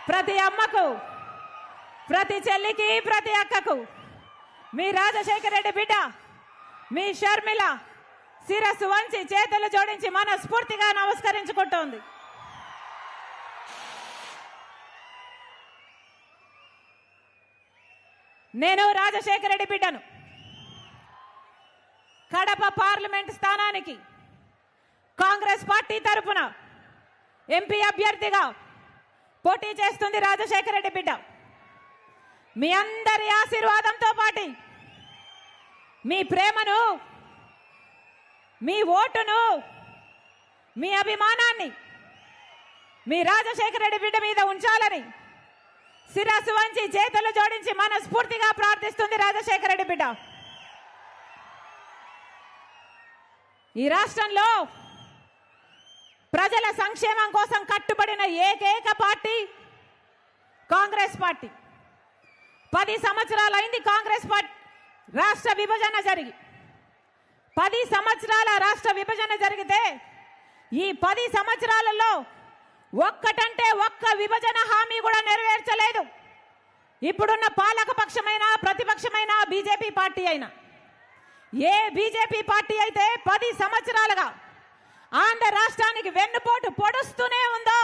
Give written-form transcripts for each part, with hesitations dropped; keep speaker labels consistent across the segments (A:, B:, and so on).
A: ప్రతి అమ్మకు, ప్రతి చెల్లికి, ప్రతి అక్కకు మీ రాజశేఖర రెడ్డి బిడ్డ మీ షర్మిల శిరస్సు వంచి చేతులు జోడించి మనస్ఫూర్తిగా నమస్కరించుకుంటోంది. నేను రాజశేఖర రెడ్డి బిడ్డను. కడప పార్లమెంట్ స్థానానికి కాంగ్రెస్ పార్టీ తరఫున ఎంపీ అభ్యర్థిగా పోటీ చేస్తుంది రాజశేఖర రెడ్డి బిడ్డ. మీ అందరి ఆశీర్వాదంతో పాటు మీ ప్రేమను, మీ ఓటును, మీ అభిమానాన్ని మీ రాజశేఖర రెడ్డి బిడ్డ మీద ఉంచాలని శిరస్సు వంచి చేతులు జోడించి మనస్ఫూర్తిగా ప్రార్థిస్తుంది రాజశేఖర రెడ్డి బిడ్డ. ఈ రాష్ట్రంలో ప్రజల సంక్షేమం కోసం కట్టుబడిన ఏకైక పార్టీ కాంగ్రెస్ పార్టీ. 10 సంవత్సరాలైంది కాంగ్రెస్ పార్టీ రాష్ట్ర విభజన జరిగి. 10 సంవత్సరాల రాష్ట్ర విభజన జరిగితే ఈ 10 సంవత్సరాలలో ఒక్కటంటే ఒక్క విభజన హామీ కూడా నెరవేర్చలేదు. ఇప్పుడున్న పాలక పక్షమైన ప్రతిపక్షమైన బీజేపీ పార్టీ అయినా, ఏ బీజేపీ పార్టీ అయితే 10 సంవత్సరాలుగా ఆంధ్ర రాష్ట్రానికి వెన్నుపోటు పొడుస్తూనే ఉందో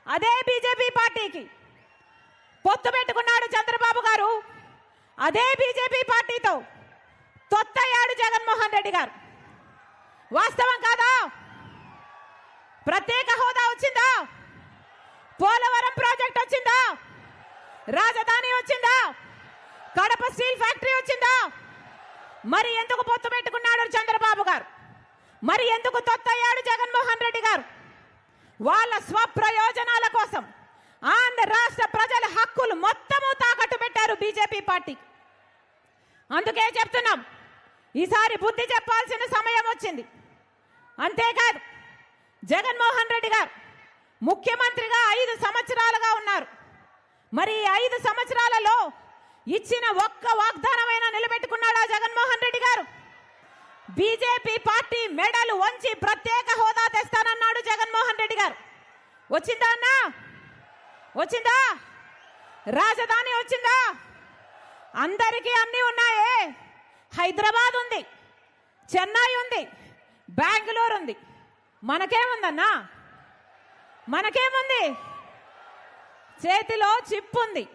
A: అదే బీజేపీ పార్టీకి పొత్తు పెట్టుకున్నాడు చంద్రబాబు గారు. అదే బీజేపీ పార్టీతో తొత్తయ్యాడు జగన్మోహన్ రెడ్డి గారు. వాస్తవం కాదా? ప్రత్యేక హోదా వచ్చిందా? పోలవరం ప్రాజెక్ట్ వచ్చిందా? రాజధాని వచ్చిందా? కడప స్టీల్ ఫ్యాక్టరీ వచ్చిందా? మరి ఎందుకు పొత్తు పెట్టుకున్నాడు చంద్రబాబు గారు? మరి ఎందుకు తొత్తయ్యాడు జగన్మోహన్ రెడ్డి గారు? వాళ్ళ స్వప్రయోజనాల కోసం ఆంధ్ర రాష్ట్ర ప్రజల హక్కులు మొత్తము తాకట్టు పెట్టారు బీజేపీ పార్టీ. అందుకే చెప్తున్నాం, ఈసారి బుద్ధి చెప్పాల్సిన సమయం వచ్చింది. అంతేకాదు, జగన్మోహన్ రెడ్డి గారు ముఖ్యమంత్రిగా 5 సంవత్సరాలుగా ఉన్నారు. మరి 5 సంవత్సరాలలో ఇచ్చిన ఒక్క వాగ్దానమైనా నిలబెట్టుకున్నాడా జగన్మోహన్ రెడ్డి గారు? బీజేపీ పార్టీ మెడలు వంచి ప్రత్యేక హోదా తెస్తానన్నాడు జగన్మోహన్ రెడ్డి గారు. వచ్చిందా అన్నా? వచ్చిందా? రాజధాని వచ్చిందా? అందరికీ అన్నీ ఉన్నాయే. హైదరాబాద్ ఉంది, చెన్నై ఉంది, బెంగళూరు ఉంది. మనకేముందన్నా? మనకేముంది? చేతిలో చిప్ ఉంది,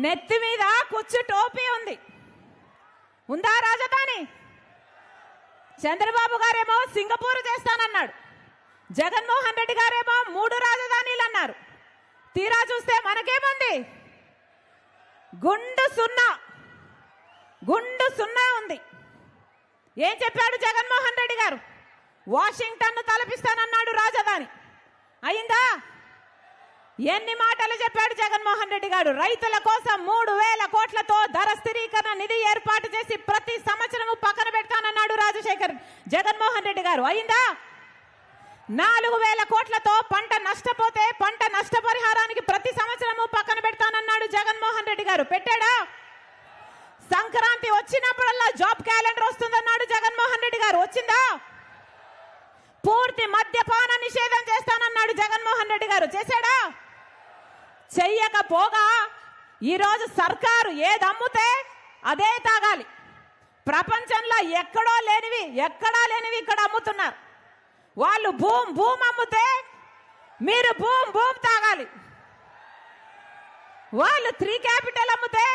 A: నెత్తి మీద కుచ్చు టోపీ ఉంది. ఉందా రాజధాని? చంద్రబాబు గారేమో సింగపూర్ చేస్తానన్నాడు, జగన్మోహన్ రెడ్డి గారేమో 3 రాజధానీలు అన్నారు. తీరా చూస్తే మనకేముంది? గుండు సున్నా ఉంది. ఏం చెప్పాడు జగన్మోహన్ రెడ్డి గారు? వాషింగ్టన్ తలపిస్తానన్నాడు రాజధాని. అయిందా? ఎన్ని మాటలు చెప్పాడు జగన్మోహన్ రెడ్డి గారు? రైతుల కోసం 3000 కోట్లతో ధర స్థిరీకరణ నిధి ఏర్పాటు చేసి ప్రతి సంవత్సరము పక్కన పెడతానన్నాడు జగన్మోహన్ రెడ్డి గారు. అయిందా? 4000 కోట్లతో పంట నష్టపోతే పంట నష్టపరిహారానికి ప్రతి సంవత్సరము పక్కన పెడతానన్నాడు జగన్మోహన్ రెడ్డి గారు. పెట్టాడా? సంక్రాంతి వచ్చినప్పుడల్లా జాబ్ క్యాలెండర్ వస్తుందన్నాడు జగన్మోహన్ రెడ్డి గారు. వచ్చిందా? పూర్తి మద్యపాన నిషేధం చేస్తానన్నాడు జగన్మోహన్ రెడ్డి గారు. చేశాడా? చెయ్యకపోగా ఈరోజు సర్కారు ఏది అమ్ముతే అదే తాగాలి. ప్రపంచంలో ఎక్కడా లేనివి ఇక్కడ అమ్ముతున్నారు. వాళ్ళు భూమ్ అమ్ముతే మీరు భూమ్ తాగాలి. వాళ్ళు 3 క్యాపిటల్ అమ్ముతే